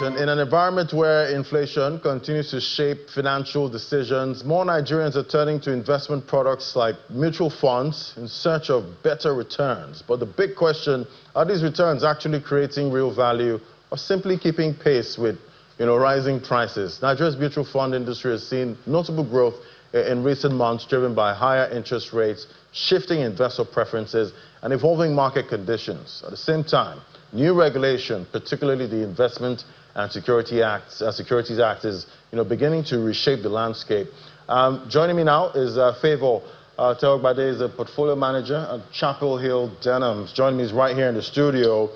conversation. In an environment where inflation continues to shape financial decisions, more Nigerians are turning to investment products like mutual funds in search of better returns. But the big question, are these returns actually creating real value or simply keeping pace with, rising prices? Nigeria's mutual fund industry has seen notable growth in recent months, driven by higher interest rates, shifting investor preferences, and evolving market conditions. At the same time, new regulation, particularly the Investment and Securities Act, is beginning to reshape the landscape. Joining me now is Favor Teogbade, is a portfolio manager at Chapel Hill Denhams. Joining me is right here in the studio.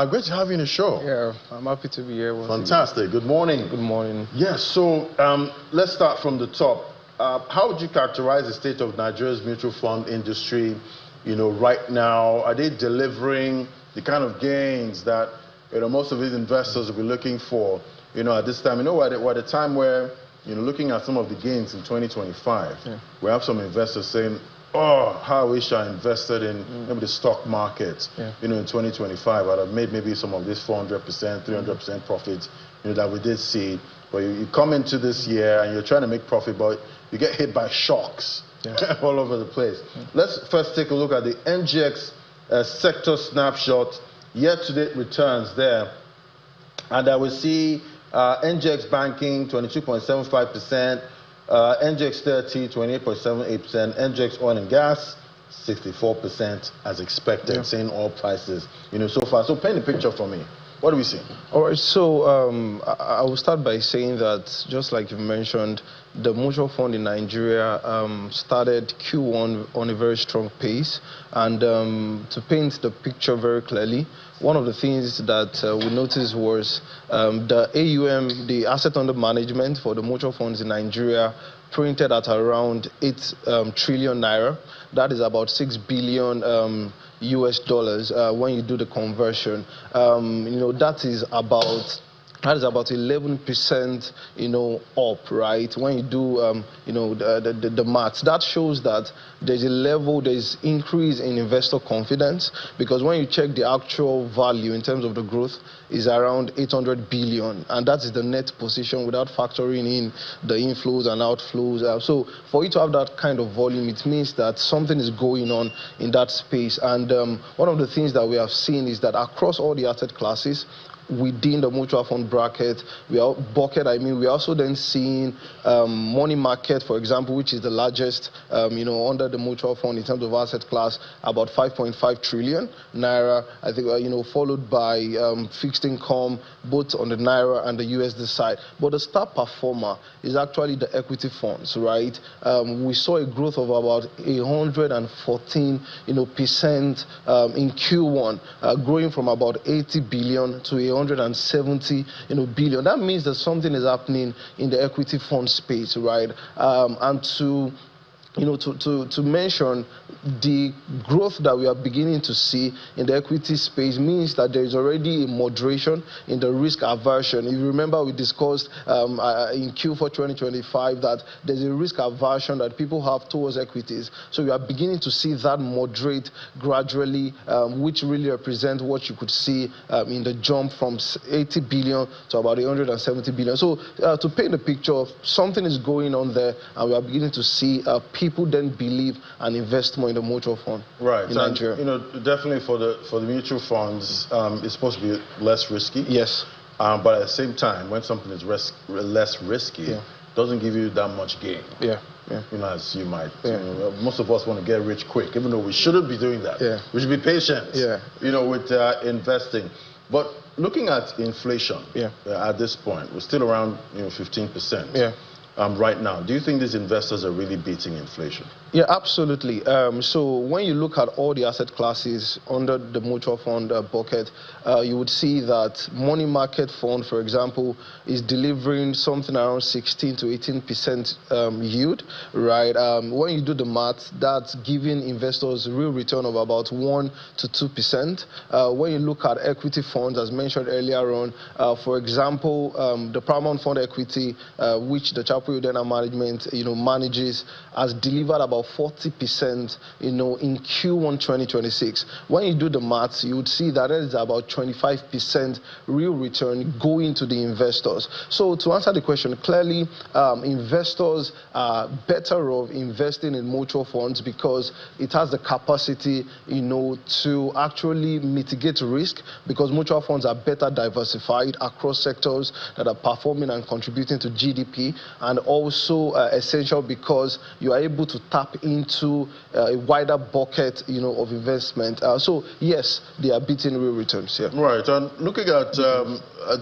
Great to have you in the show. Yeah, I'm happy to be here. Fantastic. Good morning. Good morning. Yes, so let's start from the top. How would you characterize the state of Nigeria's mutual fund industry, right now? Are they delivering the kind of gains that most of these investors will be looking for at this time? We're at a time where looking at some of the gains in 2025, we have some investors saying, oh, how I wish I invested in maybe the stock market in 2025. I'd have made maybe some of these 400%, 300% profits that we did see. But you come into this year and you're trying to make profit, but you get hit by shocks all over the place. Let's first take a look at the NGX sector snapshot, year-to-date returns there. And we see NGX banking, 22.75%, NGX 30, 28.78%, NGX oil and gas, 64% as expected, saying oil prices, so far. So paint the picture for me. What do we see? All right, so I will start by saying that, just like you mentioned, the mutual fund in Nigeria started Q1 on a very strong pace. And to paint the picture very clearly, one of the things that we noticed was the AUM, the asset under management for the mutual funds in Nigeria, printed at around 8 trillion naira. That is about $6 billion US dollars when you do the conversion. That is about 11%, up, right? When you do, the maths, that shows that there's increase in investor confidence, because when you check the actual value in terms of the growth is around 800 billion, and that is the net position without factoring in the inflows and outflows. So for you to have that kind of volume, it means that something is going on in that space. And one of the things that we have seen is that across all the asset classes, within the mutual fund bucket, we are also then seeing money market, for example, which is the largest, under the mutual fund in terms of asset class, about 5.5 trillion naira. I think, followed by fixed income, both on the naira and the USD side. But the star performer is actually the equity funds, right? We saw a growth of about 114, percent in Q1, growing from about 80 billion to 170 billion. That means that something is happening in the equity fund space, right? And to mention the growth that we are beginning to see in the equity space means that there is already a moderation in the risk aversion. If you remember, we discussed in Q4 2025 that there's a risk aversion that people have towards equities. So we are beginning to see that moderate gradually, which really represents what you could see in the jump from 80 billion to about 170 billion. So to paint the picture, something is going on there, and we are beginning to see people then believe and invest more in the mutual fund in Nigeria. Definitely for the mutual funds, it's supposed to be less risky. Yes. But at the same time, when something is less risky, it doesn't give you that much gain. As you might. Most of us want to get rich quick, even though we shouldn't be doing that. We should be patient. With investing. But looking at inflation, at this point, we're still around 15%. Right now. Do you think these investors are really beating inflation? Yeah, absolutely. So when you look at all the asset classes under the mutual fund bucket, you would see that money market fund, for example, is delivering something around 16 to 18% yield, right? When you do the math, that's giving investors real return of about 1 to 2%. When you look at equity funds, as mentioned earlier on, for example, the Paramount Fund Equity, which the Chapel Hill Denhams management, manages, has delivered about about 40%, in Q1 2026. When you do the maths, you would see that there is about 25% real return going to the investors. So to answer the question, clearly, investors are better off investing in mutual funds because it has the capacity, to actually mitigate risk, because mutual funds are better diversified across sectors that are performing and contributing to GDP, and also essential because you are able to tap into a wider bucket, of investment. So yes, they are beating real returns. Yeah. Right. And looking at,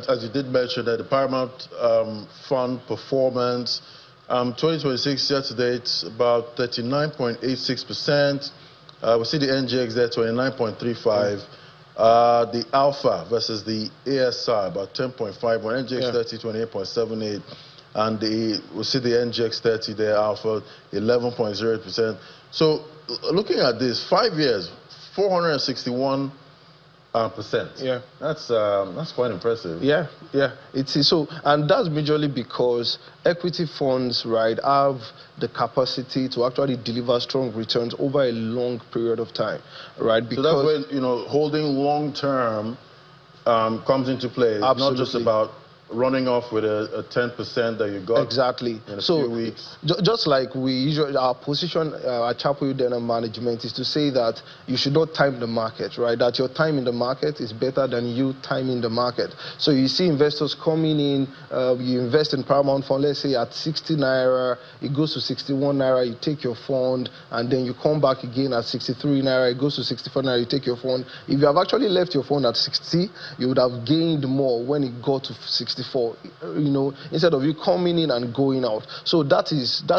as you did mention, that the Paramount Fund performance, 2026 year to date, about 39.86%. We see the NGX there, 29.35. The Alpha versus the ASI, about 10.51. NGX 30, 28.78. And we see the NGX 30 there, Alpha, 11.08%. So looking at this, 5 years, 461%. Yeah, that's quite impressive. Yeah, it is. So, and that's majorly because equity funds, right, have the capacity to actually deliver strong returns over a long period of time, right? Because so that's when holding long term comes into play. It's not just about running off with a 10% that you got exactly in a few weeks. Just like we usually, our position at Chapel Denner Management is to say that you should not time the market, right? That your time in the market is better than you timing the market. So you see investors coming in, you invest in Paramount Fund, let's say at 60 Naira, it goes to 61 Naira, you take your fund, and then you come back again at 63 Naira, it goes to 64 Naira, you take your fund. If you have actually left your fund at 60, you would have gained more when it got to 64. Instead of you coming in and going out. So that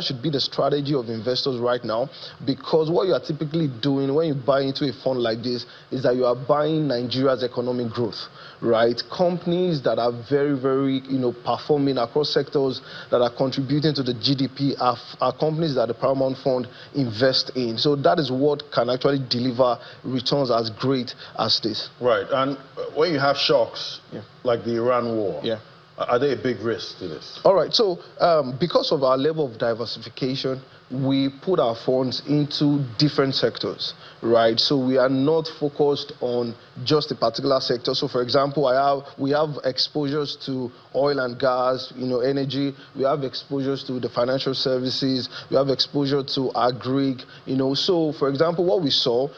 should be the strategy of investors right now, because what you are typically doing when you buy into a fund like this is that you are buying Nigeria's economic growth, right? Companies that are very, very, performing across sectors that are contributing to the GDP are companies that the Paramount Fund invest in. So that is what can actually deliver returns as great as this. Right, and when you have shocks like the Iran war, are they a big risk to this? All right, so because of our level of diversification, we put our funds into different sectors, right? So we are not focused on just a particular sector. So for example, we have exposures to oil and gas, energy. We have exposures to the financial services. We have exposure to agri, So for example, what we saw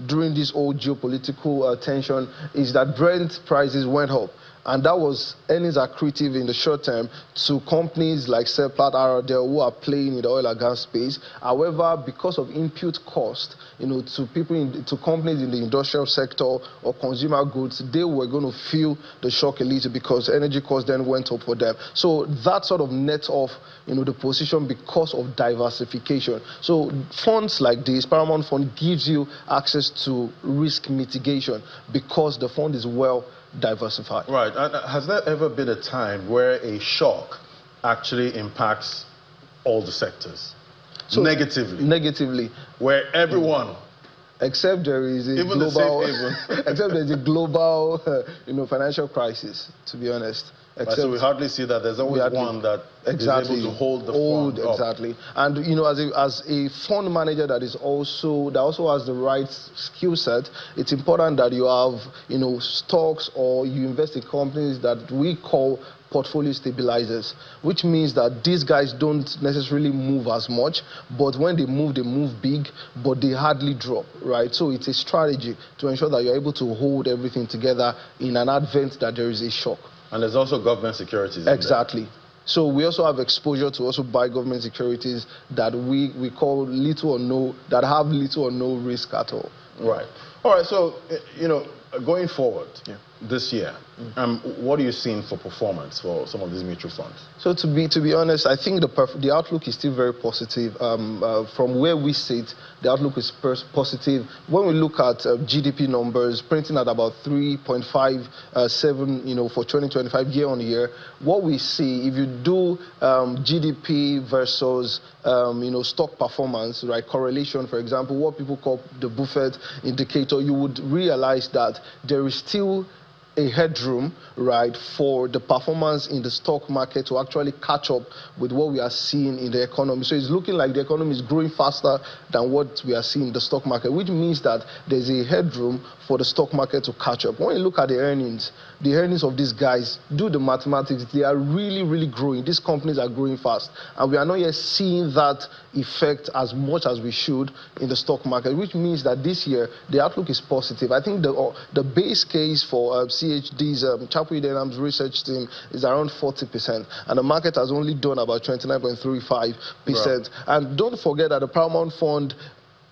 during this whole geopolitical tension is that Brent prices went up. And that was earnings accretive in the short term to companies like Seplat, Aradel, who are playing in the oil and gas space. However, because of input cost, to companies in the industrial sector or consumer goods, they were going to feel the shock a little because energy costs then went up for them. So that sort of net off, the position because of diversification. So funds like this, Paramount Fund, gives you access to risk mitigation because the fund is well diversified. Right. And has there ever been a time where a shock actually impacts all the sectors? So negatively. Where everyone... Except there is a global... except there is a global, financial crisis, to be honest. So we hardly see that. There's always one that is able to hold the fund up. Exactly. And as a fund manager that also has the right skill set, it's important that you have stocks, or you invest in companies that we call portfolio stabilizers, which means that these guys don't necessarily move as much, but when they move big, but they hardly drop, right? So it's a strategy to ensure that you're able to hold everything together in an advent that there is a shock. And there's also government securities. Exactly. So we also have exposure to also buy government securities that we call little or no, that have little or no risk at all. Right. All right. So, going forward this year, what are you seeing for performance for some of these mutual funds? So to be honest, I think the outlook is still very positive. From where we sit, the outlook is positive. When we look at GDP numbers, printing at about 3.57, for 2025 year on year, what we see, if you do GDP versus stock performance, right, correlation, for example, what people call the Buffett indicator, you would realize that there is still a headroom, right, for the performance in the stock market to actually catch up with what we are seeing in the economy. So it's looking like the economy is growing faster than what we are seeing in the stock market, which means that there's a headroom for the stock market to catch up. When you look at the earnings of these guys, do the mathematics, they are really, really growing. These companies are growing fast. And we are not yet seeing that effect as much as we should in the stock market, which means that this year, the outlook is positive. I think the base case for CHD's Chapel Denham's research team is around 40%. And the market has only done about 29.35%. Right. And don't forget that the Paramount Fund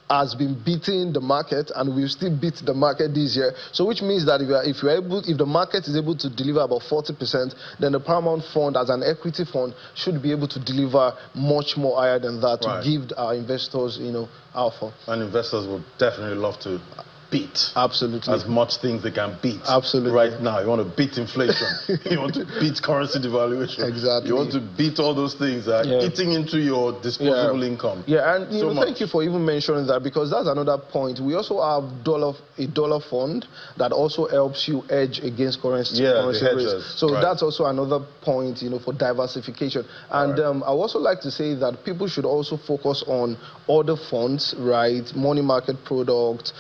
has been beating the market and will still beat the market this year. So which means that if the market is able to deliver about 40%, then the Paramount Fund as an equity fund should be able to deliver much more higher than that to give our investors, alpha. And investors would definitely love to beat as much things they can beat right now. You want to beat inflation, you want to beat currency devaluation, you want to beat all those things that are eating into your disposable income. And thank you for even mentioning that, because that's another point. We also have a dollar fund that also helps you hedge against currency risk. So that's also another point, for diversification. And I would also like to say that people should also focus on other funds, money market products,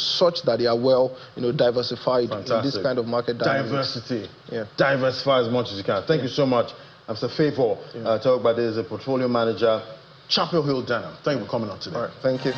such that they are well, diversified in this kind of market dynamics. Diversity. Diversify as much as you can. Thank you so much. Mr. Favor Talk about this, a portfolio manager, Chapel Hill Denham. Thank you for coming on today. All right. Thank you.